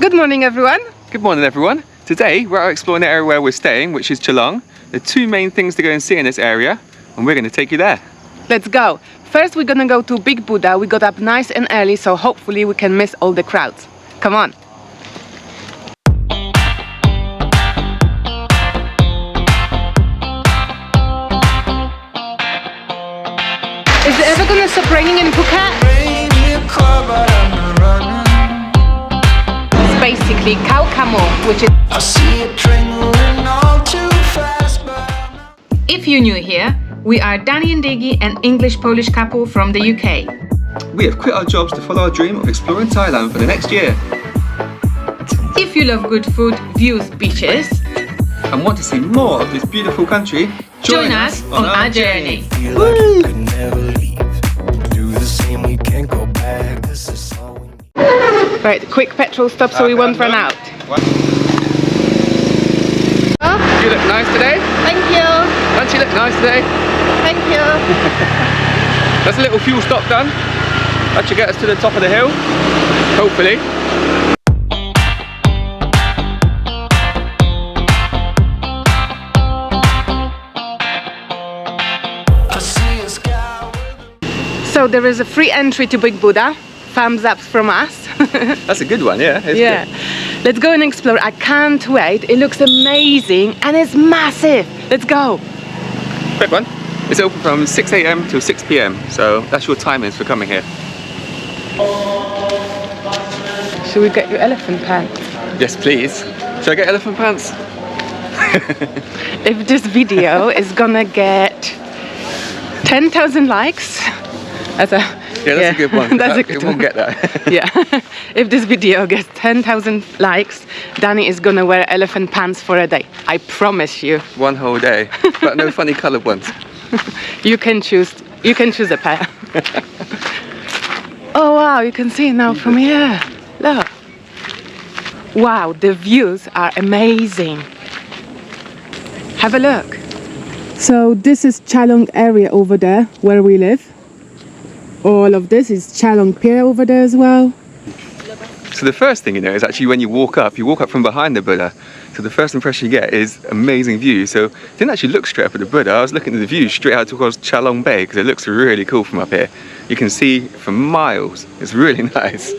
Good morning, everyone. Good morning, everyone. Today we're out exploring the area where we're staying, which is Chalong. There are two main things to go and see in this area, and we're going to take you there. Let's go. First, we're gonna go to Big Buddha. We got up nice and early, so hopefully we can miss all the crowds. Come on. Is it ever gonna stop raining in Phuket? It's basically Khao Kamo, which is... If you're new here, we are Danny and Diggy, an English-Polish couple from the UK. We have quit our jobs to follow our dream of exploring Thailand for the next year. If you love good food, views, beaches, and want to see more of this beautiful country, join us on our journey. Right, quick petrol stop so we won't run out. You look nice today. Thank you. Don't you look nice today? Thank you. That's a little fuel stop done. That should get us to the top of the hill, hopefully. So there is a free entry to Big Buddha. Thumbs up from us. That's a good one, yeah. Yeah. Good. Let's go and explore. I can't wait. It looks amazing and it's massive. Let's go. Quick one. It's open from 6 AM till 6 PM, so that's your timings for coming here. Should we get your elephant pants? Yes, please. Should I get elephant pants? If this video is gonna get 10,000 likes, that's a a good one. That's a good it won't one. get that. Yeah. If this video gets 10,000 likes, Danny is gonna wear elephant pants for a day. I promise you. One whole day, but no funny coloured ones. You can choose a pair. Oh wow, you can see it now from here. Look. Wow, the views are amazing. Have a look. So this is Chalong area over there where we live. All of this is Chalong Pier over there as well. So the first thing you know is actually when you walk up from behind the Buddha. So the first impression you get is amazing view. So I didn't actually look straight up at the Buddha. I was looking at the view straight out towards Chalong Bay because it looks really cool from up here. You can see for miles. It's really nice.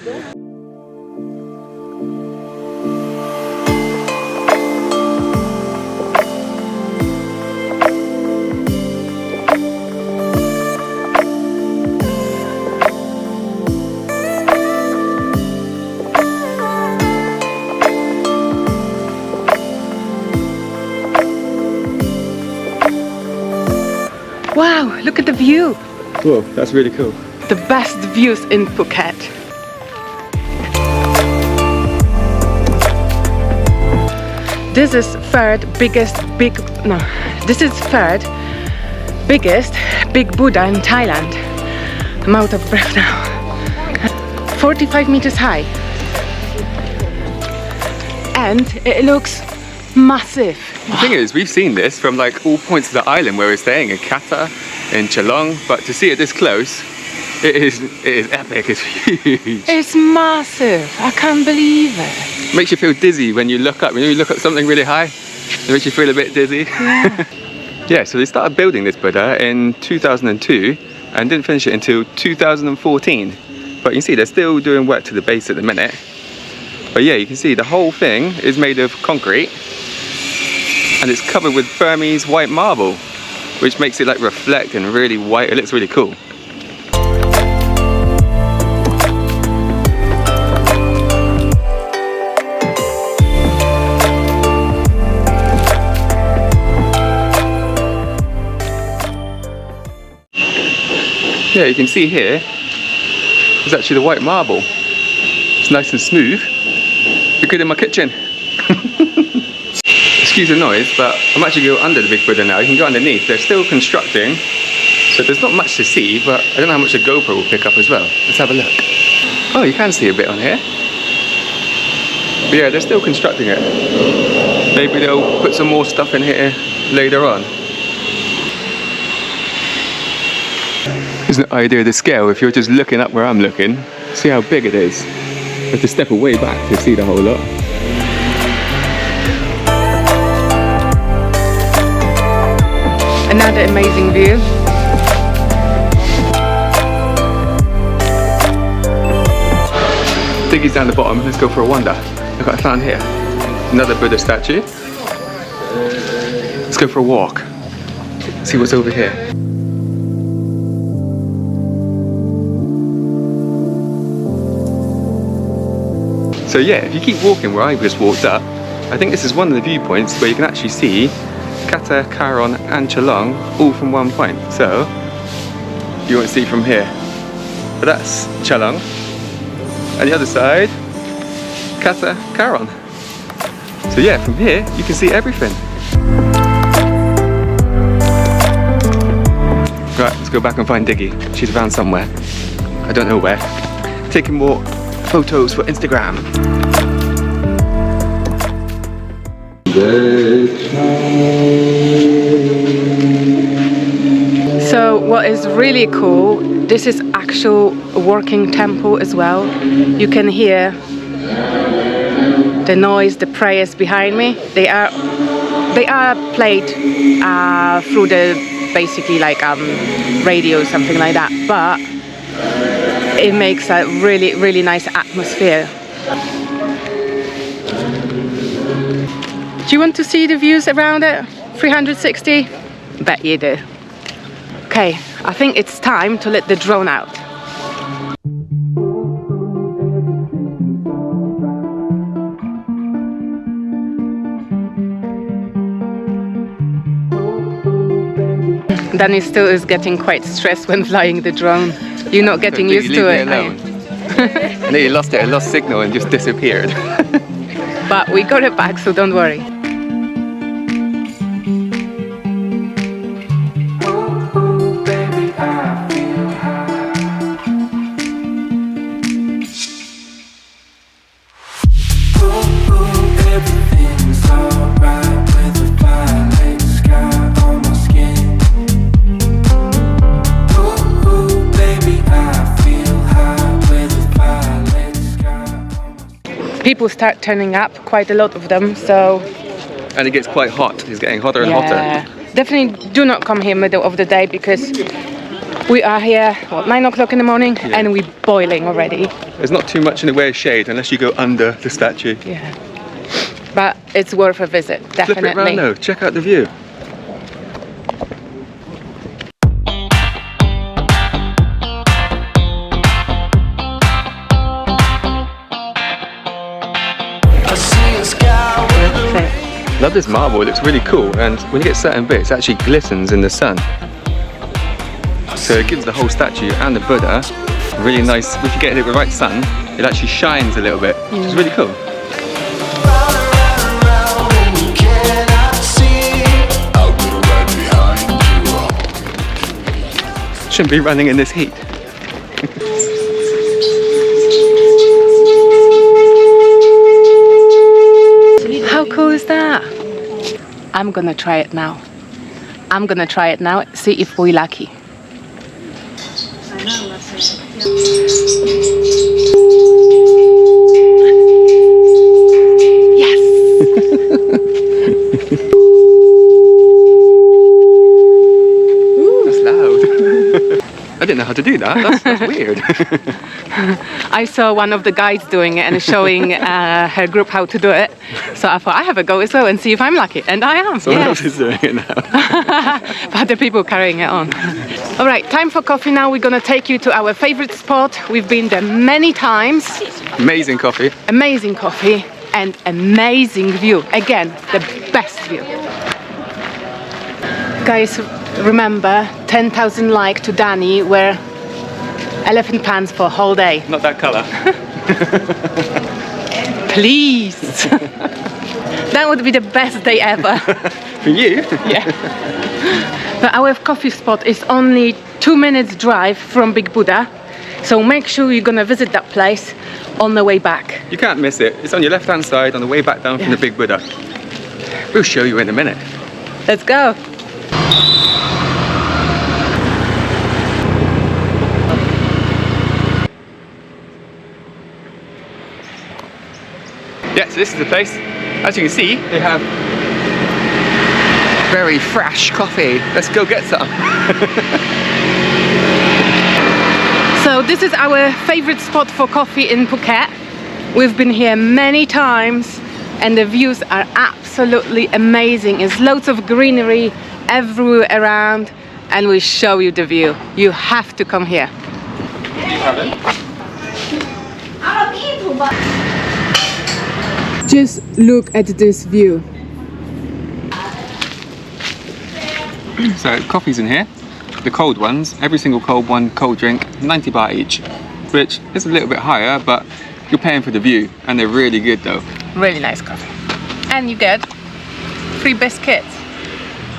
Wow, look at the view. Whoa, that's really cool. The best views in Phuket. This is third biggest Big Buddha in Thailand. I'm out of breath now. 45 meters high. And it looks massive. The thing is, we've seen this from like all points of the island where we're staying, in Kata, in Chalong, but to see it this close, it is epic, it's huge. It's massive, I can't believe it. Makes you feel dizzy when you look up. When you look at something really high, it makes you feel a bit dizzy. Yeah. Yeah, so they started building this Buddha in 2002 and didn't finish it until 2014. But you can see they're still doing work to the base at the minute. But yeah, you can see the whole thing is made of concrete and it's covered with Burmese white marble, which makes it like reflect and really white. It looks really cool. Yeah, you can see here, it's actually the white marble. It's nice and smooth. Be good in my kitchen. Excuse the noise, but I'm actually going under the Big Buddha now. You can go underneath. They're still constructing, so there's not much to see, but I don't know how much the GoPro will pick up as well. Let's have a look. Oh, you can see a bit on here. But yeah, they're still constructing it. Maybe they'll put some more stuff in here later on. Isn't the idea of the scale, if you're just looking up where I'm looking, see how big it is. have to step away back to see the whole lot. Another amazing view. Diggy's down the bottom, let's go for a wander. Look what I found here. Another Buddha statue. Let's go for a walk. See what's over here. So yeah, if you keep walking where I just walked up, I think this is one of the viewpoints where you can actually see Kata, Karon and Chalong all from one point. So, you won't see from here. But that's Chalong. And the other side, Kata, Karon. So yeah, from here you can see everything. Right, let's go back and find Diggy. She's around somewhere. I don't know where. Taking more photos for Instagram. So what is really cool, this is actual working temple as well. You can hear the noise, the prayers behind me. They are played through the basically like radio, something like that, but it makes a really nice atmosphere. Do you want to see the views around it? 360? Bet you do. Okay, I think it's time to let the drone out. Danny still is getting quite stressed when flying the drone. You're not getting used to it, are you? And then you lost it, I lost signal and just disappeared. But we got it back, so don't worry. People start turning up, quite a lot of them, so... And it gets quite hot, it's getting hotter and hotter. Definitely do not come here middle of the day because we are here, what, 9 o'clock in the morning and we're boiling already. There's not too much in the way of shade unless you go under the statue. Yeah, but it's worth a visit, definitely. Flip it around though, check out the view. Love this marble, it looks really cool, and when you get certain bits it actually glistens in the sun. So it gives the whole statue and the Buddha a really nice, if you get it with the right sun, it actually shines a little bit, which is really cool. Shouldn't be running in this heat. How cool is that? I'm gonna try it now. See if we're lucky. Yes! That's loud. I didn't know how to do that. That's weird. I saw one of the guides doing it and showing her group how to do it. So I thought I have a go as well and see if I'm lucky. And I am. Someone else is doing it now. But the people carrying it on. All right, time for coffee now. We're going to take you to our favorite spot. We've been there many times. Amazing coffee. Amazing coffee and amazing view. Again, the best view. Guys, remember 10,000 likes to Danny were elephant pants for a whole day. Not that colour. Please. That would be the best day ever. For you? Yeah. But our coffee spot is only 2 minutes drive from Big Buddha. So make sure you're gonna visit that place on the way back. You can't miss it. It's on your left hand side on the way back down from the Big Buddha. We'll show you in a minute. Let's go. Yeah, so this is the place. As you can see, they have very fresh coffee. Let's go get some. So this is our favorite spot for coffee in Phuket. We've been here many times and the views are absolutely amazing. There's loads of greenery everywhere around and we show you the view. You have to come here. You haven't? Just look at this view. So coffee's in here. The cold ones, every single cold one, cold drink, 90 baht each, which is a little bit higher, but you're paying for the view, and they're really good though. Really nice coffee. And you get free biscuits.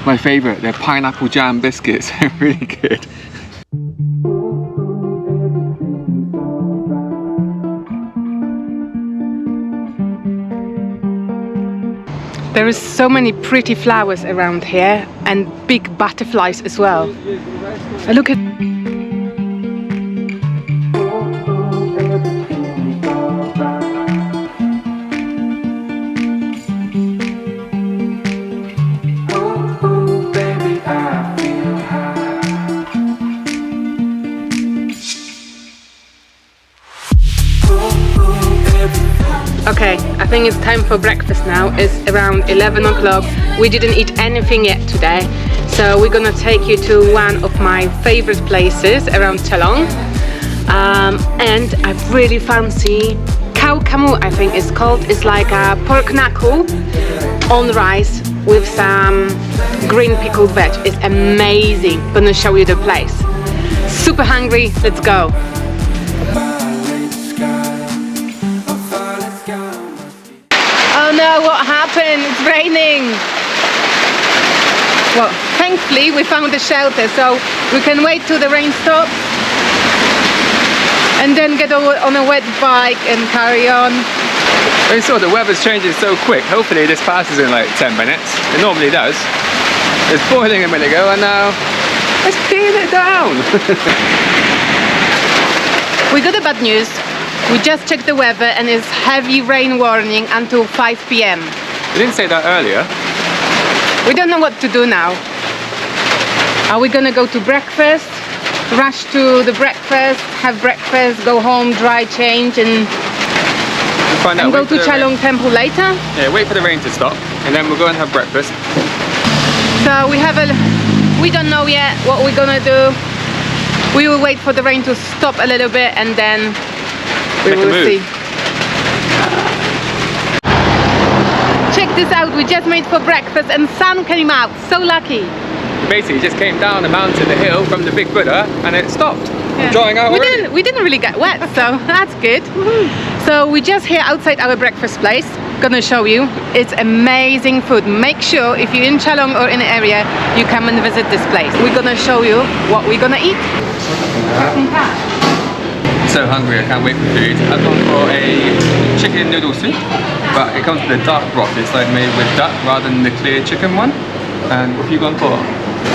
My favourite, they're pineapple jam biscuits, they're really good. There is so many pretty flowers around here and big butterflies as well. Look at Okay, I think it's time for breakfast now. It's around 11 o'clock. We didn't eat anything yet today. So we're gonna take you to one of my favorite places around Chalong. And I really fancy Khao Kamu, I think it's called. It's like a pork knuckle on rice with some green pickled veg. It's amazing. Gonna show you the place. Super hungry, let's go. Oh no, what happened? It's raining. Well, thankfully we found a shelter, so we can wait till the rain stops and then get on a wet bike and carry on. I saw the weather's changing so quick. Hopefully this passes in like 10 minutes. It normally does. It was boiling a minute ago and now it's peeing it down. We got the bad news. We just checked the weather and it's heavy rain warning until 5 p.m. You didn't say that earlier. We don't know what to do now. Are we gonna go to breakfast? Rush to the breakfast, have breakfast, go home, dry change and Find out. Go to Chalong Temple later? Yeah, wait for the rain to stop and then we'll go and have breakfast. So we don't know yet what we're gonna do. We will wait for the rain to stop a little bit and then we will see. Check this out, we just made for breakfast and sun came out, so lucky. Basically just came down the mountain, the hill from the Big Buddha and it stopped. Yeah. Drying out already. We didn't really get wet, so that's good. So we're just here outside our breakfast place. Gonna show you. It's amazing food. Make sure if you're in Chalong or in the area, you come and visit this place. We're gonna show you what we're gonna eat. So hungry, I can't wait for food. I've gone for a chicken noodle soup, but it comes with a dark broth. It's like made with duck rather than the clear chicken one. And what have you gone for?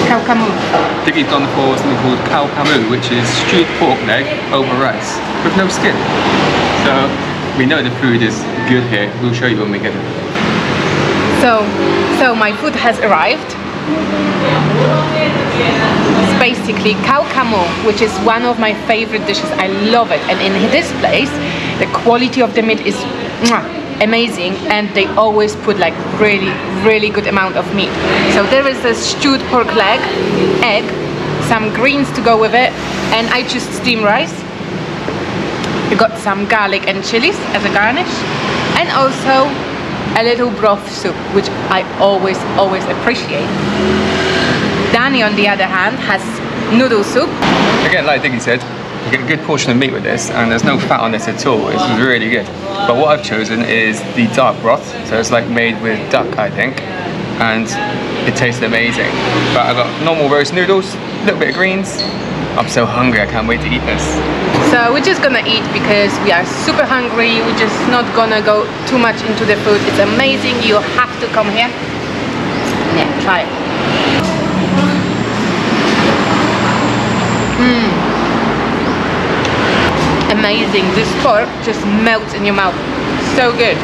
Khao Kamu. Diggy's gone for something called Khao Kamu, which is stewed pork leg over rice with no skin. So we know the food is good here. We'll show you when we get it. So my food has arrived. It's basically Khao Kamu, which is one of my favorite dishes. I love it. And in this place, the quality of the meat is amazing, and they always put like really good amount of meat. So there is a stewed pork leg, egg, some greens to go with it, and I choose steamed rice. You got some garlic and chilies as a garnish, and also a little broth soup, which I always appreciate. Danny, on the other hand, has noodle soup. Again, like Diggy said, you get a good portion of meat with this, and there's no fat on this at all. It's really good. But what I've chosen is the dark broth, so it's like made with duck, I think, and it tastes amazing. But I've got normal roast noodles, a little bit of greens. I'm so hungry, I can't wait to eat this. So we're just gonna eat because we are super hungry. We're just not gonna go too much into the food. It's amazing, you have to come here. Yeah, try it. Amazing, this pork just melts in your mouth. So good.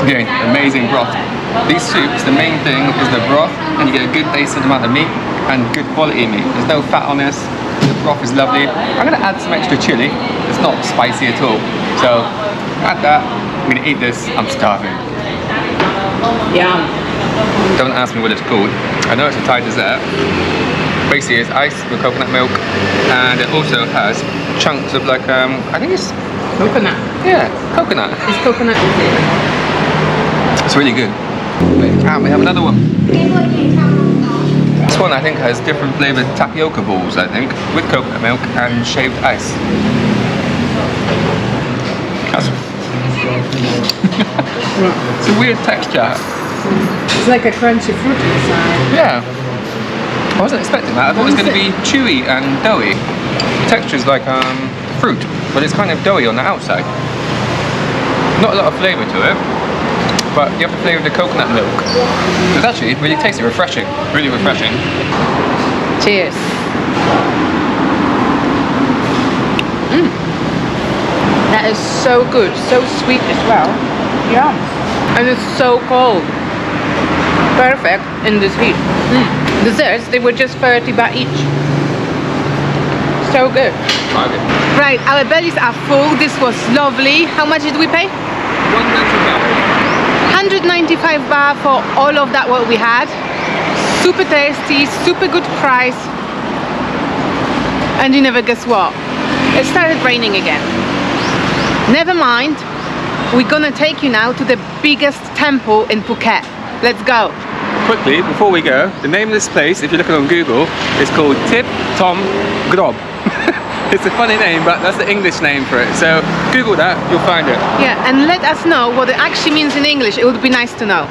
Again, amazing broth. These soups, the main thing is the broth, and you get a good decent amount of meat and good quality meat. There's no fat on this. The broth is lovely. I'm gonna add some extra chili. It's not spicy at all. So add that. I'm gonna eat this. I'm starving. Yum. Don't ask me what it's called. I know it's a Thai dessert. Basically, it's ice with coconut milk, and it also has chunks of like I think it's Coconut. yeah, coconut. It's coconut. It's really good. And we have another one. This one I think has different flavoured tapioca balls, I think, with coconut milk and shaved ice. That's it's a weird texture. It's like a crunchy fruit inside. Yeah. I wasn't expecting that. I thought it was going to be chewy and doughy. The texture is like fruit, but it's kind of doughy on the outside. Not a lot of flavour to it, but you have the flavour of the coconut milk. It's actually really tasty, refreshing, really refreshing. Cheers. That is so good, so sweet as well. Yeah. And it's so cold. Perfect in this heat. Desserts, they were just 30 baht each. So good. Okay. Right, our bellies are full. This was lovely. How much did we pay? 195 baht for all of that what we had. Super tasty, super good price. And you never guess what? It started raining again. Never mind. We're gonna take you now to the biggest temple in Phuket. Let's go. Quickly, before we go, the name of this place, if you're looking on Google, is called Tim Grob. It's a funny name, but that's the English name for it. So Google that, you'll find it. Yeah, and let us know what it actually means in English. It would be nice to know.